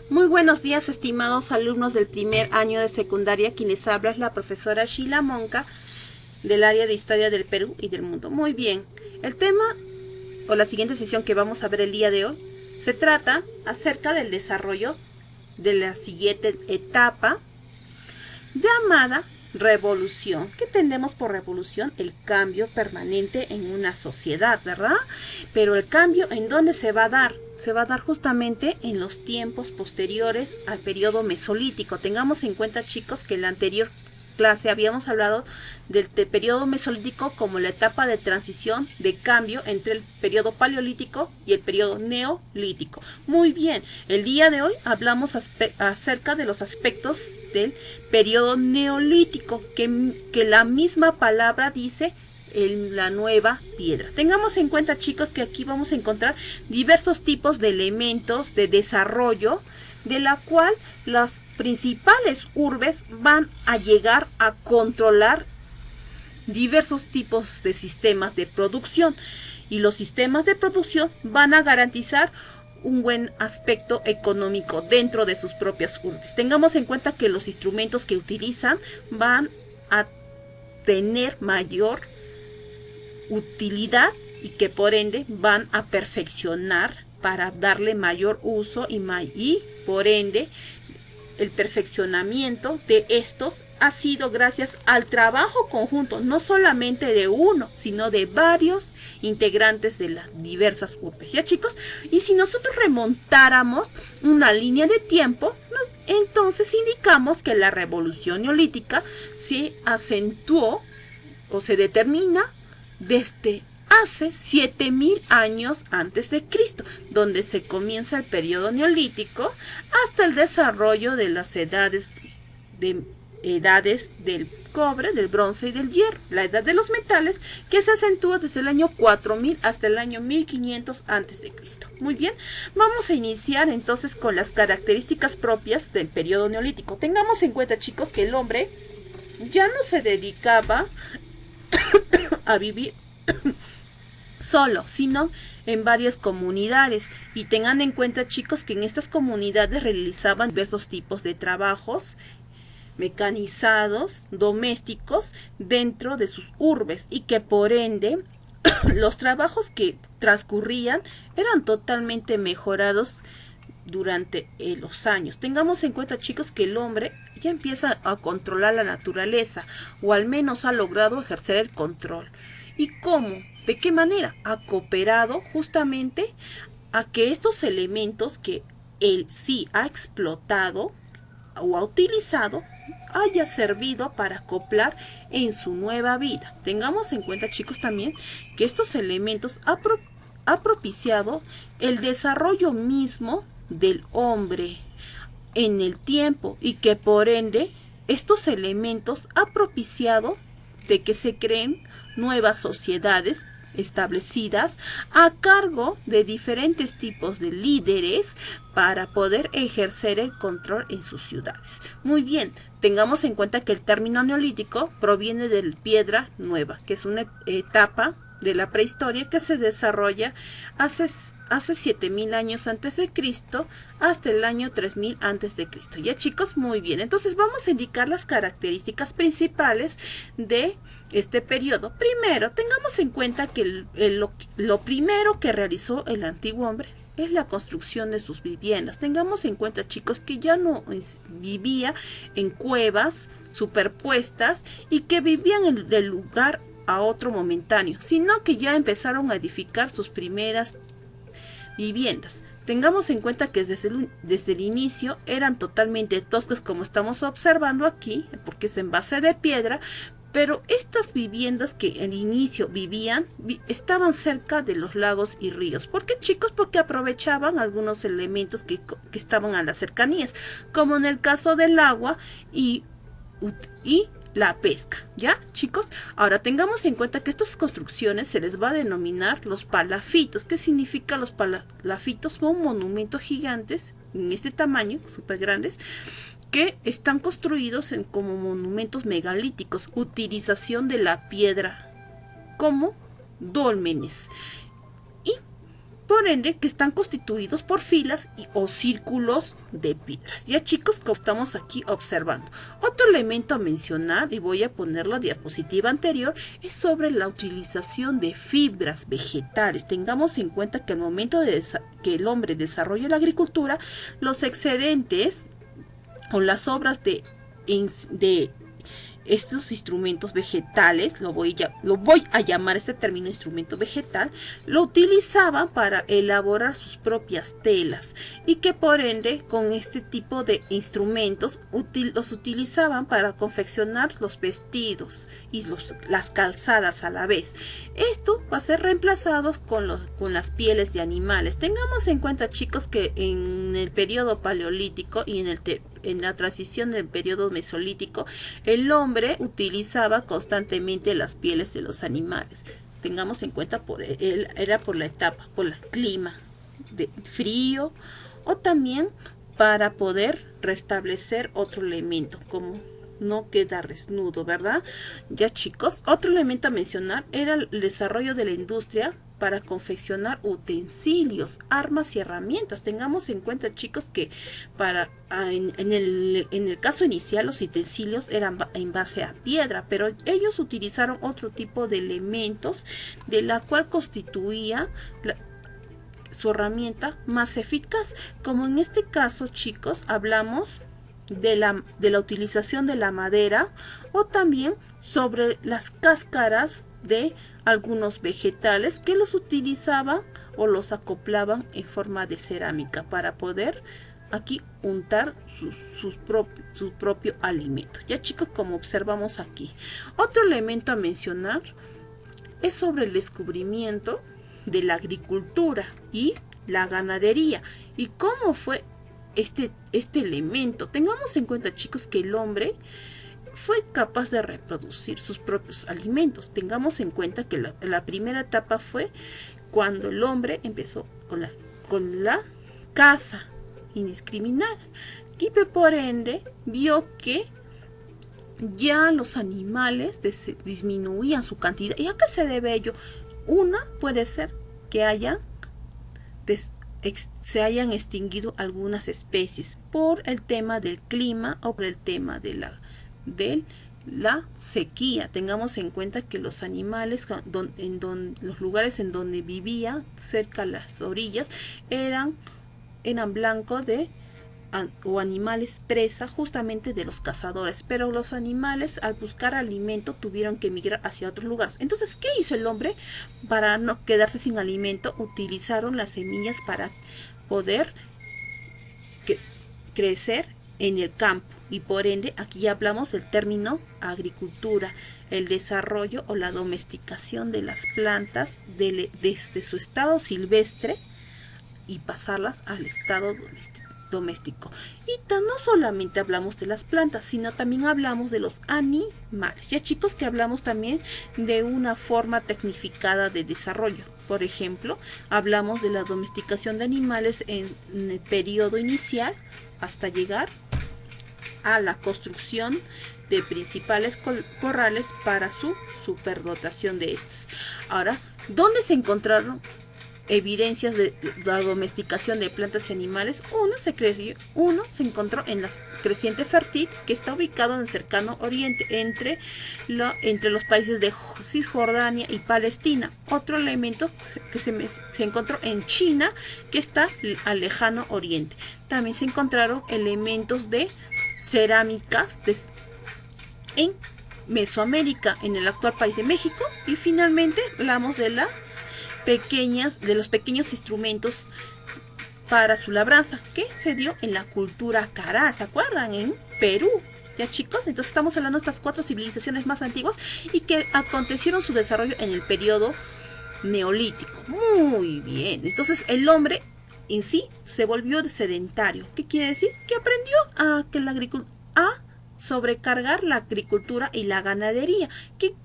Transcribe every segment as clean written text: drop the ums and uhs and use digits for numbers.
Muy buenos días, estimados alumnos del primer año de secundaria. Quien les habla es la profesora Sheila Monca del área de Historia del Perú y del Mundo. Muy bien, el tema o la siguiente sesión que vamos a ver el día de hoy se trata acerca del desarrollo de la siguiente etapa llamada revolución. ¿Qué entendemos por revolución? El cambio permanente en una sociedad, ¿verdad? Pero el cambio, ¿en dónde se va a dar? Se va a dar justamente en los tiempos posteriores al periodo mesolítico. Tengamos en cuenta, chicos, que en la anterior clase habíamos hablado del periodo mesolítico como la etapa de transición de cambio entre el periodo paleolítico y el periodo neolítico. Muy bien, el día de hoy hablamos acerca de los aspectos del periodo neolítico que la misma palabra dice en la nueva piedra. Tengamos en cuenta, chicos, que aquí vamos a encontrar diversos tipos de elementos de desarrollo de la cual las principales urbes van a llegar a controlar diversos tipos de sistemas de producción, y los sistemas de producción van a garantizar un buen aspecto económico dentro de sus propias urbes. Tengamos en cuenta que los instrumentos que utilizan van a tener mayor utilidad y que por ende van a perfeccionar para darle mayor uso y por ende el perfeccionamiento de estos ha sido gracias al trabajo conjunto, no solamente de uno, sino de varios integrantes de las diversas urbes. ¿Ya, chicos? Y si nosotros remontáramos una línea de tiempo, entonces indicamos que la revolución neolítica se acentuó o se determina desde hace 7000 años antes de Cristo, donde se comienza el periodo neolítico hasta el desarrollo de las edades del cobre, del bronce y del hierro, la edad de los metales, que se acentúa desde el año 4000 hasta el año 1500 antes de Cristo. Muy bien, vamos a iniciar entonces con las características propias del periodo neolítico. Tengamos en cuenta, chicos, que el hombre ya no se dedicaba a vivir solo, sino en varias comunidades, y tengan en cuenta, chicos, que en estas comunidades realizaban diversos tipos de trabajos mecanizados, domésticos, dentro de sus urbes, y que por ende los trabajos que transcurrían eran totalmente mejorados durante los años. Tengamos en cuenta, chicos, que el hombre ya empieza a controlar la naturaleza, o al menos ha logrado ejercer el control. ¿Y cómo? ¿De qué manera? Ha cooperado justamente a que estos elementos que él sí ha explotado o ha utilizado haya servido para acoplar en su nueva vida. Tengamos en cuenta, chicos, también que estos elementos ha propiciado el desarrollo mismo del hombre en el tiempo, y que por ende estos elementos ha propiciado de que se creen nuevas sociedades establecidas a cargo de diferentes tipos de líderes para poder ejercer el control en sus ciudades. Muy bien, tengamos en cuenta que el término neolítico proviene de piedra nueva, que es una etapa de la prehistoria que se desarrolla hace 7000 años antes de Cristo hasta el año 3000 antes de Cristo. Ya, chicos, muy bien. Entonces vamos a indicar las características principales de este periodo. Primero, tengamos en cuenta que lo primero que realizó el antiguo hombre es la construcción de sus viviendas. Tengamos en cuenta, chicos, que ya no vivía en cuevas superpuestas y que vivían del lugar a otro momentáneo, sino que ya empezaron a edificar sus primeras viviendas. Tengamos en cuenta que desde el inicio eran totalmente toscas, como estamos observando aquí, porque es en base de piedra, pero estas viviendas que al inicio vivían estaban cerca de los lagos y ríos. ¿Por qué, chicos? Porque aprovechaban algunos elementos que estaban a las cercanías, como en el caso del agua y la pesca. ¿Ya, chicos? Ahora tengamos en cuenta que estas construcciones se les va a denominar los palafitos. ¿Qué significa los palafitos? Son monumentos gigantes en este tamaño, súper grandes, que están construidos como monumentos megalíticos, utilización de la piedra como dólmenes. Y por ende que están constituidos por filas o círculos de piedras. Ya chicos, como estamos aquí observando. Otro elemento a mencionar, y voy a poner la diapositiva anterior, es sobre la utilización de fibras vegetales. Tengamos en cuenta que al momento de que el hombre desarrolla la agricultura, los excedentes o las obras de estos instrumentos vegetales, lo voy a llamar este término instrumento vegetal, lo utilizaban para elaborar sus propias telas y que por ende con este tipo de instrumentos los utilizaban para confeccionar los vestidos y las calzadas a la vez. Esto va a ser reemplazado con las pieles de animales. Tengamos en cuenta chicos que en el periodo paleolítico y en la transición del periodo mesolítico, el hombre utilizaba constantemente las pieles de los animales. Tengamos en cuenta era por la etapa, por el clima de frío, o también para poder restablecer otro elemento, como no quedar desnudo, ¿verdad? Ya chicos, otro elemento a mencionar era el desarrollo de la industria para confeccionar utensilios, armas y herramientas. Tengamos en cuenta chicos que en el caso inicial los utensilios eran en base a piedra, pero ellos utilizaron otro tipo de elementos de la cual constituía su herramienta más eficaz, como en este caso chicos hablamos de la utilización de la madera, o también sobre las cáscaras de algunos vegetales que los utilizaban o los acoplaban en forma de cerámica para poder aquí untar su propio alimento. Ya chicos, como observamos aquí, otro elemento a mencionar es sobre el descubrimiento de la agricultura y la ganadería y cómo fue este elemento. Tengamos en cuenta chicos que el hombre fue capaz de reproducir sus propios alimentos. Tengamos en cuenta que la primera etapa fue cuando el hombre empezó con la caza indiscriminada y por ende vio que ya los animales disminuían su cantidad. ¿Y a qué se debe ello? Una puede ser que se hayan extinguido algunas especies por el tema del clima o por el tema de la sequía. Tengamos en cuenta que los animales los lugares en donde vivía cerca a las orillas eran blancos o animales presa justamente de los cazadores, pero los animales al buscar alimento tuvieron que emigrar hacia otros lugares. Entonces, ¿qué hizo el hombre para no quedarse sin alimento? Utilizaron las semillas para poder crecer en el campo, y por ende aquí ya hablamos del término agricultura, el desarrollo o la domesticación de las plantas desde su estado silvestre y pasarlas al estado doméstico. Y no solamente hablamos de las plantas, sino también hablamos de los animales. Ya chicos, que hablamos también de una forma tecnificada de desarrollo. Por ejemplo, hablamos de la domesticación de animales en el periodo inicial hasta llegar a la construcción de principales corrales para su superdotación de estas. Ahora, ¿dónde se encontraron evidencias de la domesticación de plantas y animales? Uno se encontró en la creciente fértil, que está ubicado en el cercano oriente entre los países de Cisjordania y Palestina. Otro elemento que se encontró en China, que está al lejano oriente. También se encontraron elementos de cerámicas en Mesoamérica, en el actual país de México. Y finalmente hablamos de los pequeños instrumentos para su labranza, que se dio en la cultura Cará, ¿se acuerdan? En Perú. Ya chicos, entonces estamos hablando de estas 4 civilizaciones más antiguas y que acontecieron su desarrollo en el periodo neolítico. Muy bien, entonces el hombre en sí se volvió sedentario. ¿Qué quiere decir? Que aprendió a sobrecargar la agricultura y la ganadería,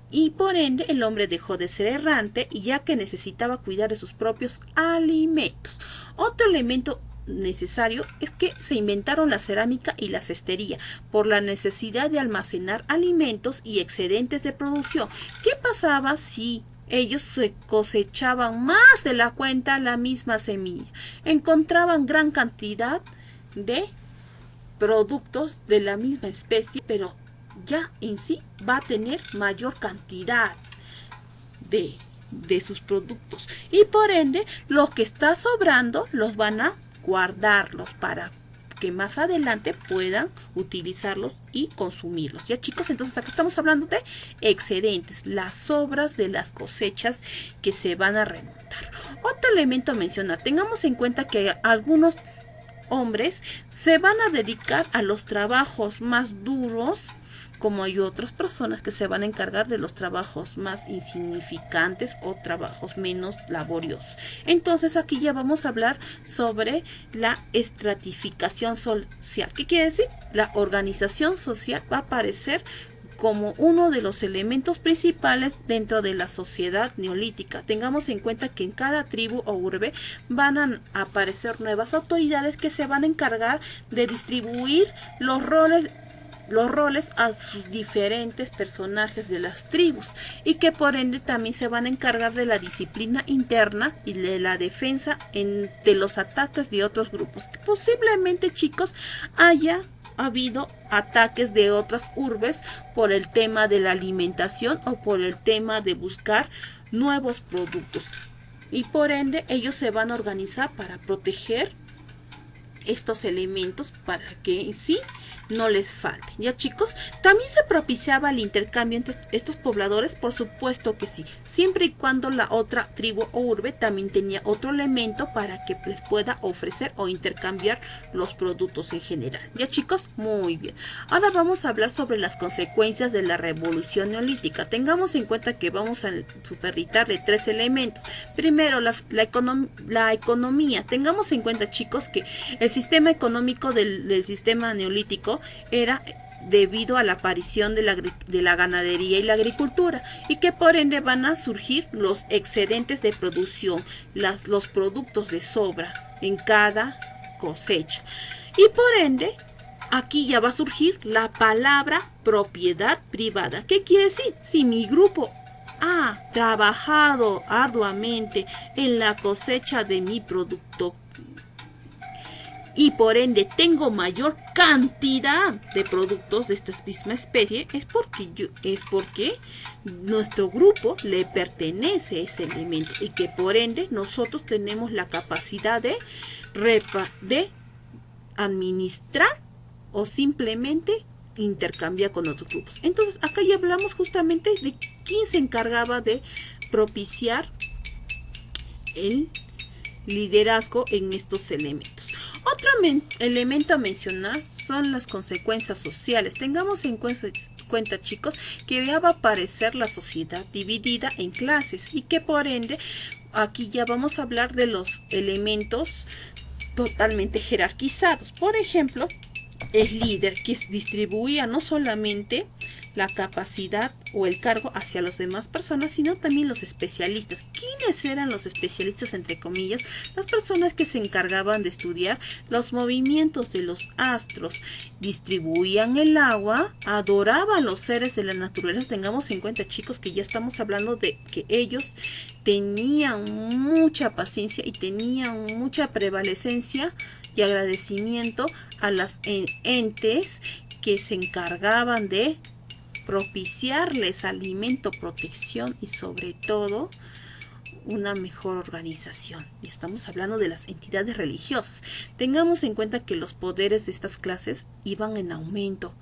y por ende el hombre dejó de ser errante, y ya que necesitaba cuidar de sus propios alimentos. Otro elemento necesario es que se inventaron la cerámica y la cestería por la necesidad de almacenar alimentos y excedentes de producción. ¿Qué pasaba si ellos se cosechaban más de la cuenta la misma semilla. Encontraban gran cantidad de productos de la misma especie, pero ya en sí va a tener mayor cantidad de sus productos. Y por ende, lo que está sobrando los van a guardarlos para que más adelante puedan utilizarlos y consumirlos. Ya chicos, entonces acá estamos hablando de excedentes, las sobras de las cosechas que se van a remontar. Otro elemento a mencionar, tengamos en cuenta que algunos hombres se van a dedicar a los trabajos más duros, como hay otras personas que se van a encargar de los trabajos más insignificantes o trabajos menos laboriosos. Entonces aquí ya vamos a hablar sobre la estratificación social. ¿Qué quiere decir? La organización social va a aparecer como uno de los elementos principales dentro de la sociedad neolítica. Tengamos en cuenta que en cada tribu o urbe van a aparecer nuevas autoridades que se van a encargar de distribuir los roles a sus diferentes personajes de las tribus, y que por ende también se van a encargar de la disciplina interna y de la defensa de los ataques de otros grupos. Que posiblemente, chicos, haya habido ataques de otras urbes por el tema de la alimentación o por el tema de buscar nuevos productos, y por ende ellos se van a organizar para proteger estos elementos para que en sí no les falte. Ya chicos, también se propiciaba el intercambio entre estos pobladores, por supuesto que sí, siempre y cuando la otra tribu o urbe también tenía otro elemento para que les pueda ofrecer o intercambiar los productos en general. Ya chicos, muy bien. Ahora vamos a hablar sobre las consecuencias de la revolución neolítica. Tengamos en cuenta que vamos a superditar de tres elementos. Primero, la economía. Tengamos en cuenta, chicos, que el sistema económico del sistema neolítico era debido a la aparición de la ganadería y la agricultura, y que por ende van a surgir los excedentes de producción, los productos de sobra en cada cosecha. Y por ende, aquí ya va a surgir la palabra propiedad privada. ¿Qué quiere decir? Si mi grupo ha trabajado arduamente en la cosecha de mi producto y por ende tengo mayor cantidad de productos de esta misma especie, es porque nuestro grupo le pertenece ese elemento, y que por ende nosotros tenemos la capacidad de administrar o simplemente intercambiar con otros grupos. Entonces acá ya hablamos justamente de quién se encargaba de propiciar el liderazgo en estos elementos. Otro elemento a mencionar son las consecuencias sociales. Tengamos en cuenta, chicos, que ya va a aparecer la sociedad dividida en clases, y que por ende aquí ya vamos a hablar de los elementos totalmente jerarquizados. Por ejemplo, el líder, que distribuía no solamente la capacidad o el cargo hacia las demás personas, sino también los especialistas. ¿Quiénes eran los especialistas, entre comillas? Las personas que se encargaban de estudiar los movimientos de los astros, distribuían el agua, adoraban los seres de la naturaleza. Tengamos en cuenta, chicos, que ya estamos hablando de que ellos tenían mucha paciencia y tenían mucha prevalecencia y agradecimiento a las entes que se encargaban de propiciarles alimento, protección y sobre todo una mejor organización. Y estamos hablando de las entidades religiosas. Tengamos en cuenta que los poderes de estas clases iban en aumento,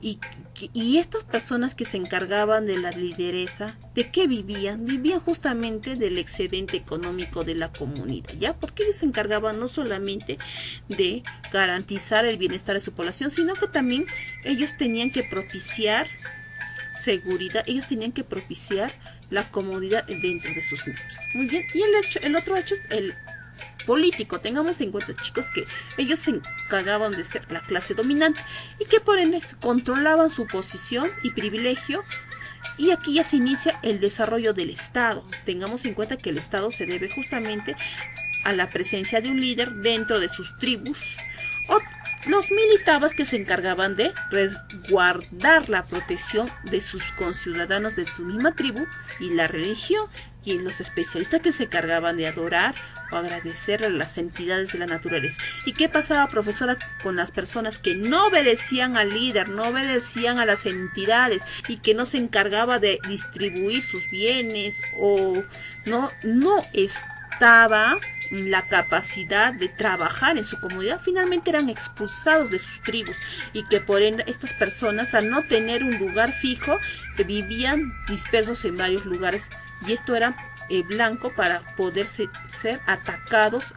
y estas personas que se encargaban de la lideresa, ¿de qué vivían? Vivían justamente del excedente económico de la comunidad, ¿ya? Porque ellos se encargaban no solamente de garantizar el bienestar de su población, sino que también ellos tenían que propiciar seguridad, ellos tenían que propiciar la comodidad dentro de sus miembros. Muy bien, y el otro hecho es el político. Tengamos en cuenta, chicos, que ellos se encargaban de ser la clase dominante, y que por ende controlaban su posición y privilegio, y aquí ya se inicia el desarrollo del Estado. Tengamos en cuenta que el Estado se debe justamente a la presencia de un líder dentro de sus tribus, o los militabas, que se encargaban de resguardar la protección de sus conciudadanos de su misma tribu, y la religión, y los especialistas que se encargaban de adorar o agradecer a las entidades de la naturaleza. ¿Y qué pasaba, profesora, con las personas que no obedecían al líder, no obedecían a las entidades y que no se encargaba de distribuir sus bienes o no estaba la capacidad de trabajar en su comunidad? Finalmente eran expulsados de sus tribus y que por ende estas personas, al no tener un lugar fijo, vivían dispersos en varios lugares, y esto era blanco para poder ser atacados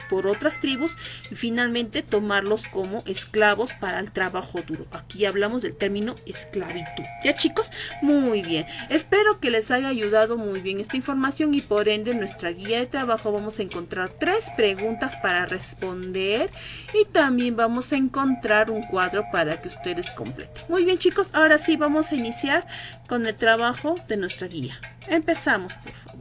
por otras tribus y finalmente tomarlos como esclavos para el trabajo duro. Aquí hablamos del término esclavitud. ¿Ya, chicos? Muy bien. Espero que les haya ayudado muy bien esta información, y por ende en nuestra guía de trabajo vamos a encontrar 3 preguntas para responder y también vamos a encontrar un cuadro para que ustedes completen. Muy bien, chicos, ahora sí vamos a iniciar con el trabajo de nuestra guía. Empezamos, por favor.